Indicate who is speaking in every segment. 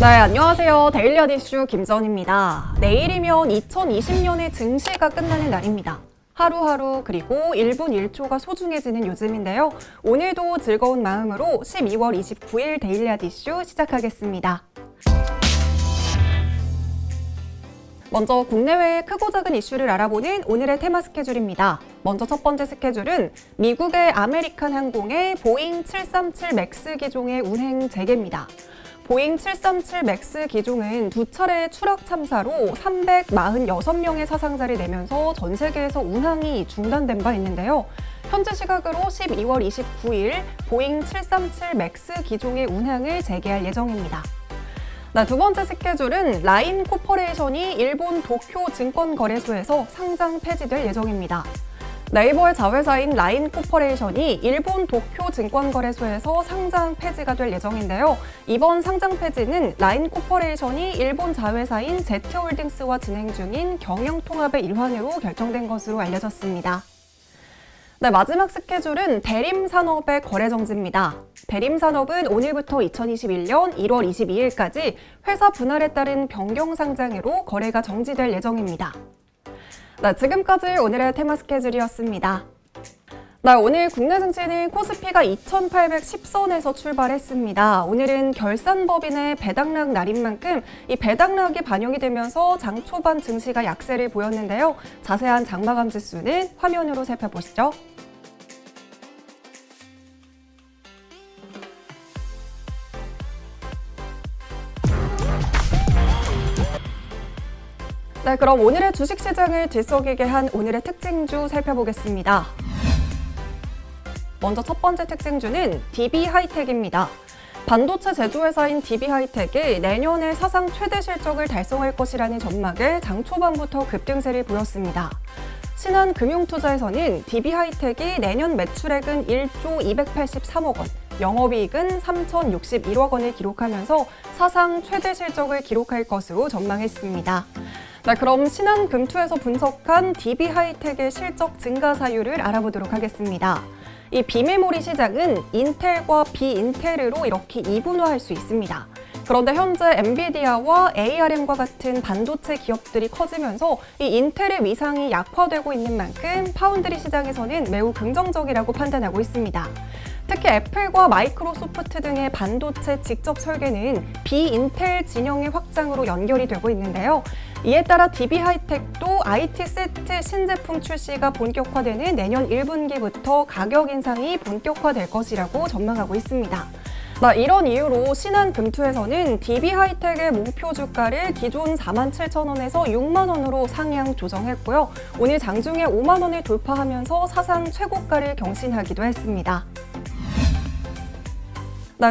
Speaker 1: 네, 안녕하세요. 데일리아 이슈 김전입니다. 내일이면 2020년의 증시가 끝나는 날입니다. 하루하루 그리고 1분 1초가 소중해지는 요즘인데요. 오늘도 즐거운 마음으로 12월 29일 데일리아 이슈 시작하겠습니다. 먼저 국내외의 크고 작은 이슈를 알아보는 오늘의 테마 스케줄입니다. 먼저 첫 번째 스케줄은 미국의 아메리칸 항공의 보잉 737 맥스 기종의 운행 재개입니다. 보잉 737 맥스 기종은 두 차례의 추락 참사로 346명의 사상자를 내면서 전 세계에서 운항이 중단된 바 있는데요. 현재 시각으로 12월 29일 보잉 737 맥스 기종의 운항을 재개할 예정입니다. 두 번째 스케줄은 라인 코퍼레이션이 일본 도쿄 증권거래소에서 상장 폐지될 예정입니다. 네이버의 자회사인 라인 코퍼레이션이 일본 도쿄 증권거래소에서 상장 폐지가 될 예정인데요. 이번 상장 폐지는 라인 코퍼레이션이 일본 자회사인 제트홀딩스와 진행 중인 경영통합의 일환으로 결정된 것으로 알려졌습니다. 마지막 스케줄은 대림산업의 거래 정지입니다. 대림산업은 오늘부터 2021년 1월 22일까지 회사 분할에 따른 변경 상장으로 거래가 정지될 예정입니다. 지금까지 오늘의 테마 스케줄이었습니다. 오늘 국내 증시는 코스피가 2810선에서 출발했습니다. 오늘은 결산법인의 배당락 날인 만큼 이 배당락이 반영이 되면서 장 초반 증시가 약세를 보였는데요. 자세한 장마감 지수는 화면으로 살펴보시죠. 그럼 오늘의 주식시장을 들썩이게 한 오늘의 특징주 살펴보겠습니다. 먼저 첫 번째 특징주는 DB하이텍입니다. 반도체 제조회사인 DB하이텍이 내년에 사상 최대 실적을 달성할 것이라는 전망에 장 초반부터 급등세를 보였습니다. 신한금융투자에서는 DB하이텍이 내년 매출액은 1조 283억 원, 영업이익은 3,061억 원을 기록하면서 사상 최대 실적을 기록할 것으로 전망했습니다. 그럼 신한금투에서 분석한 DB하이텍의 실적 증가 사유를 알아보도록 하겠습니다. 이 비메모리 시장은 인텔과 비인텔으로 이렇게 이분화할 수 있습니다. 그런데 현재 엔비디아와 ARM과 같은 반도체 기업들이 커지면서 이 인텔의 위상이 약화되고 있는 만큼 파운드리 시장에서는 매우 긍정적이라고 판단하고 있습니다. 특히 애플과 마이크로소프트 등의 반도체 직접 설계는 비인텔 진영의 확장으로 연결이 되고 있는데요. 이에 따라 DB하이텍도 IT 세트 신제품 출시가 본격화되는 내년 1분기부터 가격 인상이 본격화될 것이라고 전망하고 있습니다. 이런 이유로 신한금투에서는 DB하이텍의 목표 주가를 기존 47,000원에서 6만 원으로 상향 조정했고요. 오늘 장중에 5만 원을 돌파하면서 사상 최고가를 경신하기도 했습니다.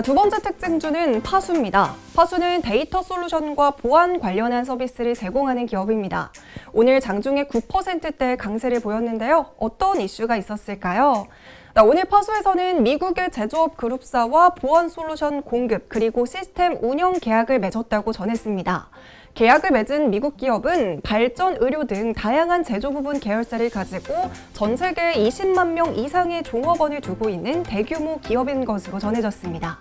Speaker 1: 두 번째 특징주는 파수입니다. 파수는 데이터 솔루션과 보안 관련한 서비스를 제공하는 기업입니다. 오늘 장중에 9%대 강세를 보였는데요. 어떤 이슈가 있었을까요? 오늘 파수에서는 미국의 제조업 그룹사와 보안 솔루션 공급 그리고 시스템 운영 계약을 맺었다고 전했습니다. 계약을 맺은 미국 기업은 발전, 의료 등 다양한 제조 부분 계열사를 가지고 전 세계 20만 명 이상의 종업원을 두고 있는 대규모 기업인 것으로 전해졌습니다.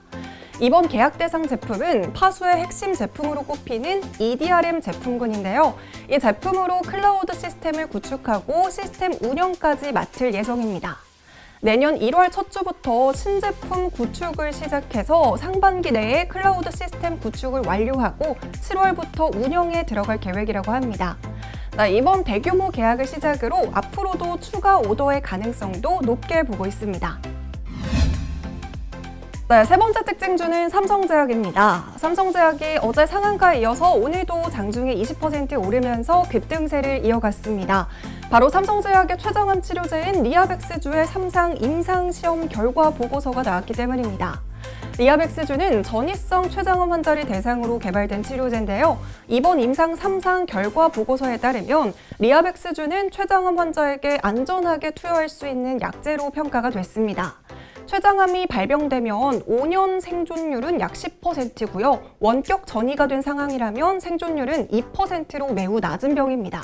Speaker 1: 이번 계약 대상 제품은 파수의 핵심 제품으로 꼽히는 EDRM 제품군인데요. 이 제품으로 클라우드 시스템을 구축하고 시스템 운영까지 맡을 예정입니다. 내년 1월 첫 주부터 신제품 구축을 시작해서 상반기 내에 클라우드 시스템 구축을 완료하고 7월부터 운영에 들어갈 계획이라고 합니다. 이번 대규모 계약을 시작으로 앞으로도 추가 오더의 가능성도 높게 보고 있습니다. 세 번째 특징주는 삼성제약입니다. 삼성제약이 어제 상한가에 이어서 오늘도 장중에 20% 오르면서 급등세를 이어갔습니다. 바로 삼성제약의 최정암 치료제인 리아백스주의 3상 임상시험 결과 보고서가 나왔기 때문입니다. 리아백스주는 전이성 췌장암 환자를 대상으로 개발된 치료제인데요. 이번 임상 3상 결과 보고서에 따르면 리아백스주는 췌장암 환자에게 안전하게 투여할 수 있는 약제로 평가가 됐습니다. 췌장암이 발병되면 5년 생존율은 약 10%고요. 원격 전이가 된 상황이라면 생존율은 2%로 매우 낮은 병입니다.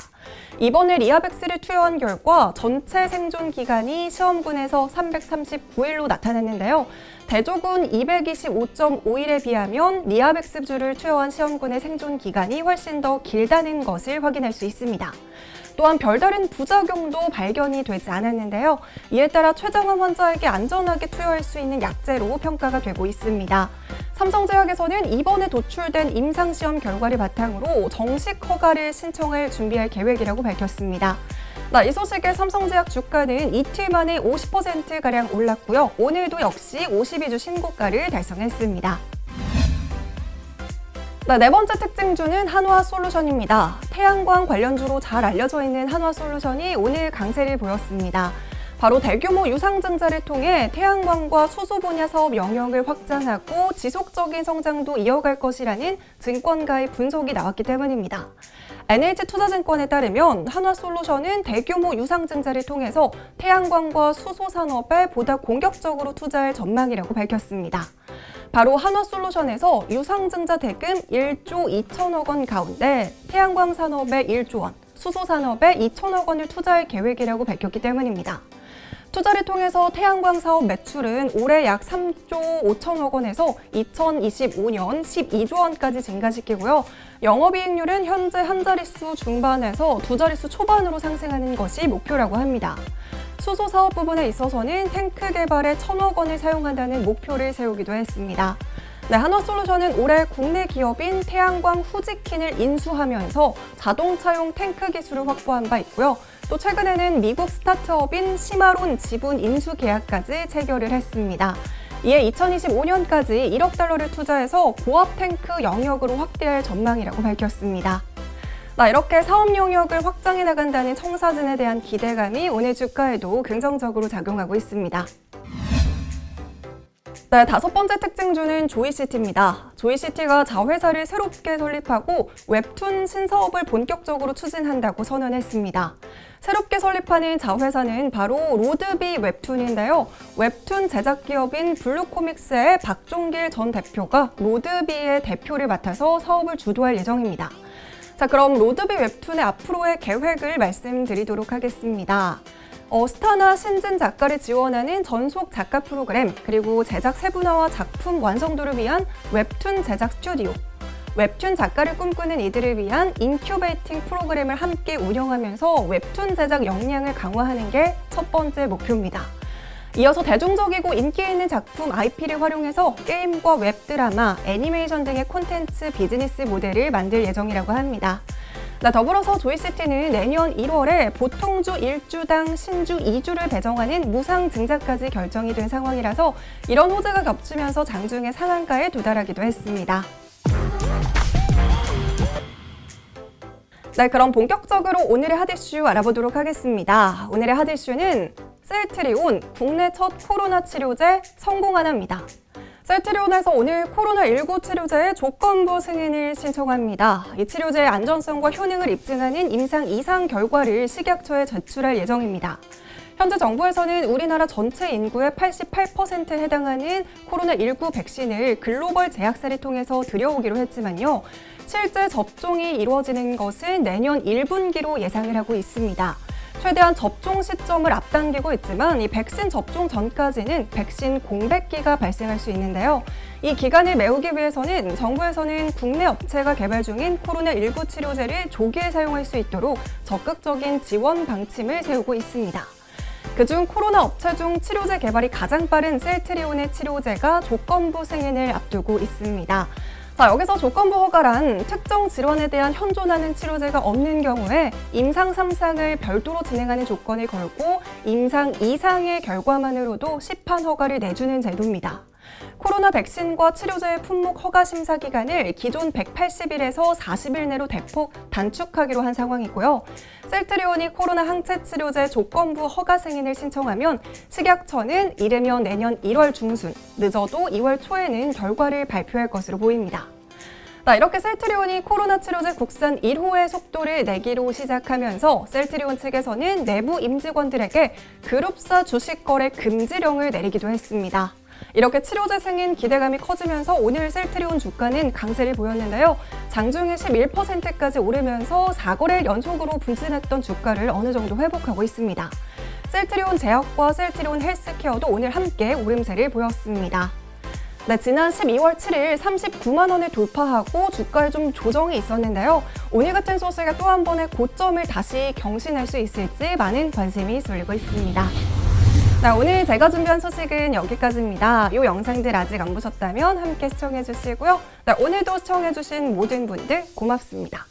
Speaker 1: 이번에 리아백스를 투여한 결과 전체 생존 기간이 시험군에서 339일로 나타났는데요. 대조군 225.5일에 비하면 리아백스주를 투여한 시험군의 생존 기간이 훨씬 더 길다는 것을 확인할 수 있습니다. 또한 별다른 부작용도 발견이 되지 않았는데요. 이에 따라 췌장암 환자에게 안전하게 투여할 수 있는 약제로 평가가 되고 있습니다. 삼성제약에서는 이번에 도출된 임상시험 결과를 바탕으로 정식 허가를 신청할 준비할 계획이라고 밝혔습니다. 이 소식에 삼성제약 주가는 이틀 만에 50%가량 올랐고요. 오늘도 역시 52주 신고가를 달성했습니다. 네 번째 특징주는 한화솔루션입니다. 태양광 관련주로 잘 알려져 있는 한화솔루션이 오늘 강세를 보였습니다. 바로 대규모 유상증자를 통해 태양광과 수소 분야 사업 영역을 확장하고 지속적인 성장도 이어갈 것이라는 증권가의 분석이 나왔기 때문입니다. NH투자증권에 따르면 한화솔루션은 대규모 유상증자를 통해서 태양광과 수소 산업에 보다 공격적으로 투자할 전망이라고 밝혔습니다. 바로 한화솔루션에서 유상증자 대금 1조 2천억 원 가운데 태양광 산업에 1조 원, 수소 산업에 2천억 원을 투자할 계획이라고 밝혔기 때문입니다. 투자를 통해서 태양광 사업 매출은 올해 약 3조 5천억 원에서 2025년 12조 원까지 증가시키고요. 영업이익률은 현재 한 자릿수 중반에서 두 자릿수 초반으로 상승하는 것이 목표라고 합니다. 수소 사업 부분에 있어서는 탱크 개발에 1,000억 원을 사용한다는 목표를 세우기도 했습니다. 한화솔루션은 올해 국내 기업인 태양광 후지킨을 인수하면서 자동차용 탱크 기술을 확보한 바 있고요. 또 최근에는 미국 스타트업인 시마론 지분 인수 계약까지 체결을 했습니다. 이에 2025년까지 1억 달러를 투자해서 고압 탱크 영역으로 확대할 전망이라고 밝혔습니다. 이렇게 사업 영역을 확장해 나간다는 청사진에 대한 기대감이 오늘 주가에도 긍정적으로 작용하고 있습니다. 다섯 번째 특징주는 조이시티입니다. 조이시티가 자회사를 새롭게 설립하고 웹툰 신사업을 본격적으로 추진한다고 선언했습니다. 새롭게 설립하는 자회사는 바로 로드비 웹툰인데요. 웹툰 제작 기업인 블루코믹스의 박종길 전 대표가 로드비의 대표를 맡아서 사업을 주도할 예정입니다. 그럼 로드비 웹툰의 앞으로의 계획을 말씀드리도록 하겠습니다. 스타나 신진 작가를 지원하는 전속 작가 프로그램, 그리고 제작 세분화와 작품 완성도를 위한 웹툰 제작 스튜디오, 웹툰 작가를 꿈꾸는 이들을 위한 인큐베이팅 프로그램을 함께 운영하면서 웹툰 제작 역량을 강화하는 게 첫 번째 목표입니다. 이어서 대중적이고 인기 있는 작품 IP를 활용해서 게임과 웹드라마, 애니메이션 등의 콘텐츠 비즈니스 모델을 만들 예정이라고 합니다. 더불어서 조이시티는 내년 1월에 보통주 1주당 신주 2주를 배정하는 무상 증자까지 결정이 된 상황이라서 이런 호재가 겹치면서 장중에 상한가에 도달하기도 했습니다. 그럼 본격적으로 오늘의 핫 이슈 알아보도록 하겠습니다. 오늘의 핫 이슈는 셀트리온 국내 첫 코로나 치료제 성공하나입니다. 셀트리온에서 오늘 코로나19 치료제의 조건부 승인을 신청합니다. 이 치료제의 안전성과 효능을 입증하는 임상 2상 결과를 식약처에 제출할 예정입니다. 현재 정부에서는 우리나라 전체 인구의 88%에 해당하는 코로나19 백신을 글로벌 제약사를 통해서 들여오기로 했지만요. 실제 접종이 이루어지는 것은 내년 1분기로 예상을 하고 있습니다. 최대한 접종 시점을 앞당기고 있지만 이 백신 접종 전까지는 백신 공백기가 발생할 수 있는데요. 이 기간을 메우기 위해서는 정부에서는 국내 업체가 개발 중인 코로나19 치료제를 조기에 사용할 수 있도록 적극적인 지원 방침을 세우고 있습니다. 그중 코로나 업체 중 치료제 개발이 가장 빠른 셀트리온의 치료제가 조건부 승인을 앞두고 있습니다. 여기서 조건부 허가란 특정 질환에 대한 현존하는 치료제가 없는 경우에 임상 3상을 별도로 진행하는 조건을 걸고 임상 2상의 결과만으로도 시판 허가를 내주는 제도입니다. 코로나 백신과 치료제의 품목 허가 심사 기간을 기존 180일에서 40일 내로 대폭 단축하기로 한 상황이고요. 셀트리온이 코로나 항체 치료제 조건부 허가 승인을 신청하면 식약처는 이르면 내년 1월 중순, 늦어도 2월 초에는 결과를 발표할 것으로 보입니다. 자, 이렇게 셀트리온이 코로나 치료제 국산 1호의 속도를 내기로 시작하면서 셀트리온 측에서는 내부 임직원들에게 그룹사 주식 거래 금지령을 내리기도 했습니다. 이렇게 치료제 승인 기대감이 커지면서 오늘 셀트리온 주가는 강세를 보였는데요. 장중에 11%까지 오르면서 4거래일 연속으로 부진했던 주가를 어느 정도 회복하고 있습니다. 셀트리온 제약과 셀트리온 헬스케어도 오늘 함께 오름세를 보였습니다. 네, 지난 12월 7일 39만 원을 돌파하고 주가에 좀 조정이 있었는데요. 오늘 같은 소식에 또 한 번의 고점을 다시 경신할 수 있을지 많은 관심이 쏠리고 있습니다. 자, 오늘 제가 준비한 소식은 여기까지입니다. 이 영상들 아직 안 보셨다면 함께 시청해 주시고요. 네, 오늘도 시청해 주신 모든 분들 고맙습니다.